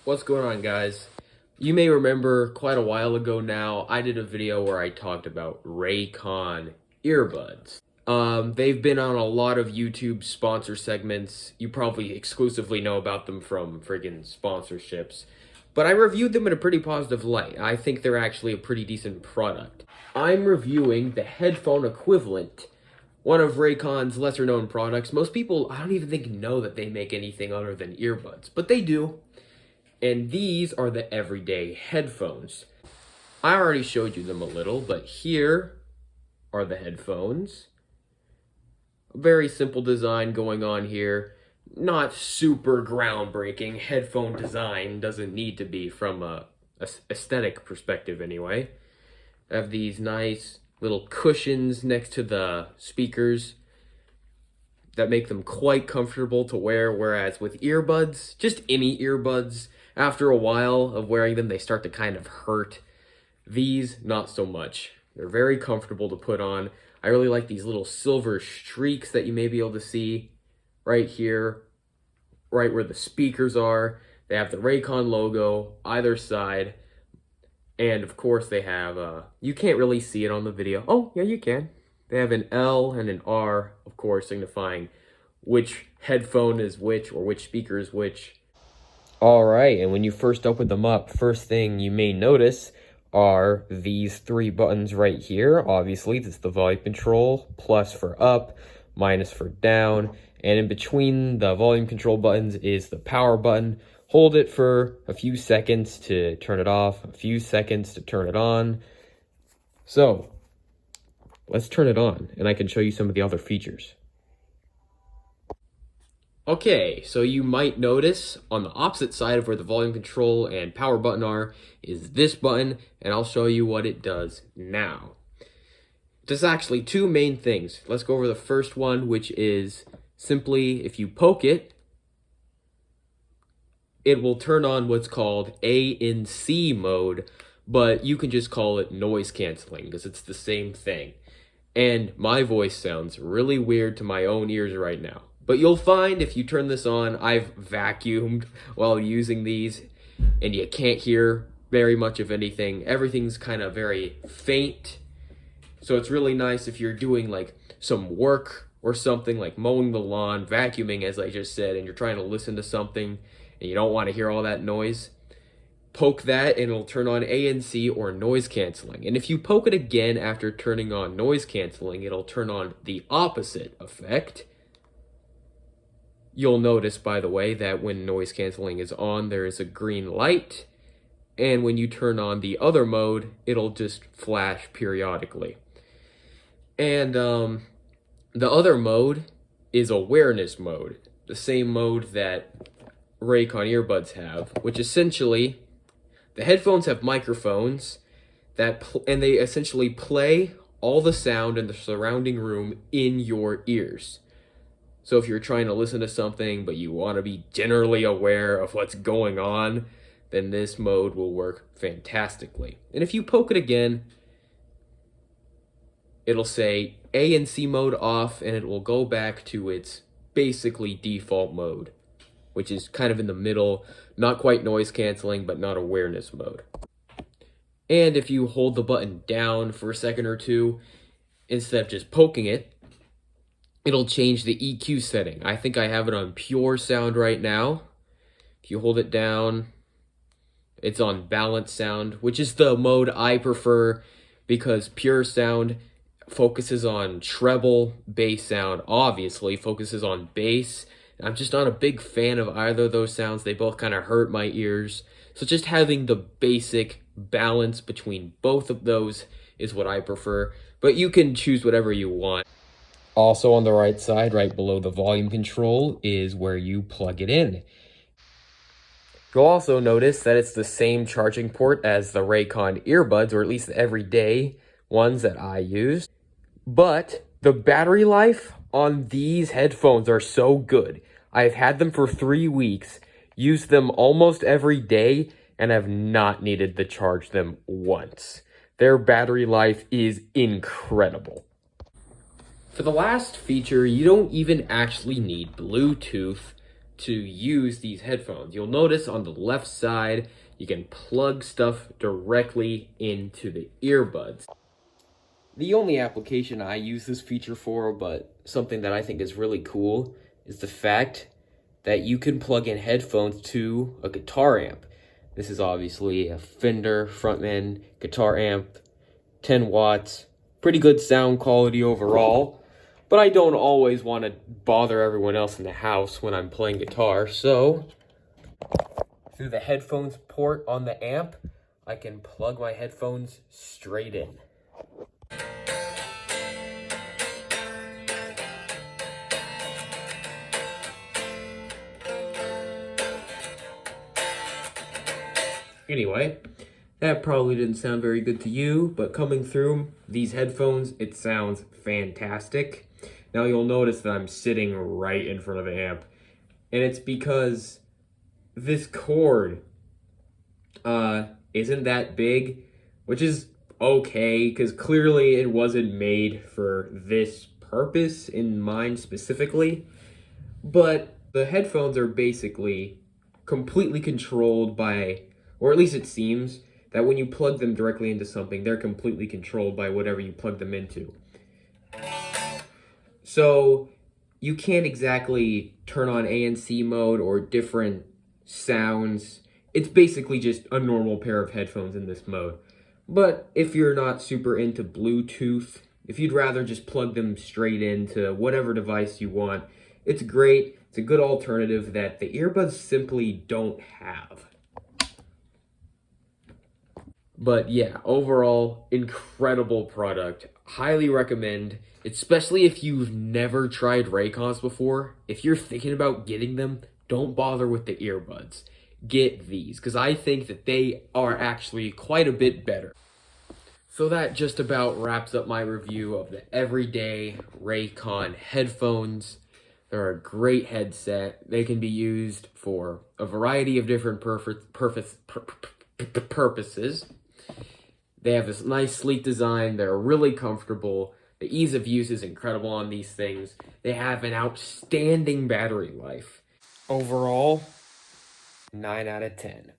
What's going on, guys? You may remember quite a while ago now, I did a video where I talked about Raycon earbuds. They've been on a lot of YouTube sponsor segments. You probably exclusively know about them from friggin' sponsorships. But I reviewed them in a pretty positive light. I think they're actually a pretty decent product. I'm reviewing the headphone equivalent, one of Raycon's lesser known products. Most people, I don't even think, know that they make anything other than earbuds, but they do. And these are the everyday headphones. I already showed you them a little, but here are the headphones. A very simple design going on here. Not super groundbreaking. Headphone design doesn't need to be from a aesthetic perspective anyway. I have these nice little cushions next to the speakers that make them quite comfortable to wear, whereas with earbuds, just any earbuds, after a while of wearing them, they start to kind of hurt. These, not so much. They're very comfortable to put on. I really like these little silver streaks that you may be able to see right here, right where the speakers are. They have the Raycon logo either side. And of course they have, you can't really see it on the video. Oh, yeah, you can. They have an L and an R, of course, signifying which headphone is which or which speaker is which. All right, and when you first open them up, first thing you may notice are these three buttons right here. Obviously, this is the volume control, plus for up, minus for down, and in between the volume control buttons is the power button. Hold it for a few seconds to turn it off, a few seconds to turn it on. So, let's turn it on, and I can show you some of the other features. Okay, so you might notice on the opposite side of where the volume control and power button are is this button, and I'll show you what it does now. There's actually two main things. Let's go over the first one, which is simply if you poke it, it will turn on what's called ANC mode, but you can just call it noise canceling because it's the same thing. And my voice sounds really weird to my own ears right now. But you'll find if you turn this on, I've vacuumed while using these, and you can't hear very much of anything. Everything's kind of very faint. So it's really nice if you're doing like some work or something, like mowing the lawn, vacuuming, as I just said, and you're trying to listen to something and you don't want to hear all that noise. Poke that and it'll turn on ANC or noise canceling. And if you poke it again after turning on noise canceling, it'll turn on the opposite effect. You'll notice, by the way, that when noise canceling is on, there is a green light. And when you turn on the other mode, it'll just flash periodically. And the other mode is awareness mode. The same mode that Raycon earbuds have, which essentially, the headphones have microphones and they essentially play all the sound in the surrounding room in your ears. So if you're trying to listen to something, but you want to be generally aware of what's going on, then this mode will work fantastically. And if you poke it again, it'll say ANC mode off, and it will go back to its basically default mode, which is kind of in the middle, not quite noise canceling, but not awareness mode. And if you hold the button down for a second or two, instead of just poking it, it'll change the EQ setting. I think I have it on pure sound right now. If you hold it down, it's on balanced sound, which is the mode I prefer because pure sound focuses on treble, bass sound, obviously focuses on bass. I'm just not a big fan of either of those sounds. They both kind of hurt my ears. So just having the basic balance between both of those is what I prefer. But you can choose whatever you want. Also on the right side, right below the volume control, is where you plug it in. You'll also notice that it's the same charging port as the Raycon earbuds, or at least the everyday ones that I use. But the battery life on these headphones are so good. I've had them for 3 weeks, used them almost every day, and have not needed to charge them once. Their battery life is incredible. For the last feature, you don't even actually need Bluetooth to use these headphones. You'll notice on the left side, you can plug stuff directly into the earbuds. The only application I use this feature for, but something that I think is really cool, is the fact that you can plug in headphones to a guitar amp. This is obviously a Fender frontman guitar amp, 10 watts, pretty good sound quality overall, but I don't always want to bother everyone else in the house when I'm playing guitar, so through the headphones port on the amp, I can plug my headphones straight in. Anyway, that probably didn't sound very good to you, but coming through these headphones, it sounds fantastic. Now you'll notice that I'm sitting right in front of the amp, and it's because this cord isn't that big, which is okay, because clearly it wasn't made for this purpose in mind specifically, but the headphones are basically completely controlled by, or at least it seems, that when you plug them directly into something, they're completely controlled by whatever you plug them into. So you can't exactly turn on ANC mode or different sounds. It's basically just a normal pair of headphones in this mode. But if you're not super into Bluetooth, if you'd rather just plug them straight into whatever device you want, it's great. It's a good alternative that the earbuds simply don't have. But yeah, overall, incredible product. Highly recommend, especially if you've never tried Raycons before. If you're thinking about getting them, don't bother with the earbuds. Get these, because I think that they are actually quite a bit better. So that just about wraps up my review of the everyday Raycon headphones. They're a great headset. They can be used for a variety of different purposes. They have this nice sleek design. They're really comfortable. The ease of use is incredible on these things. They have an outstanding battery life. Overall, 9 out of 10.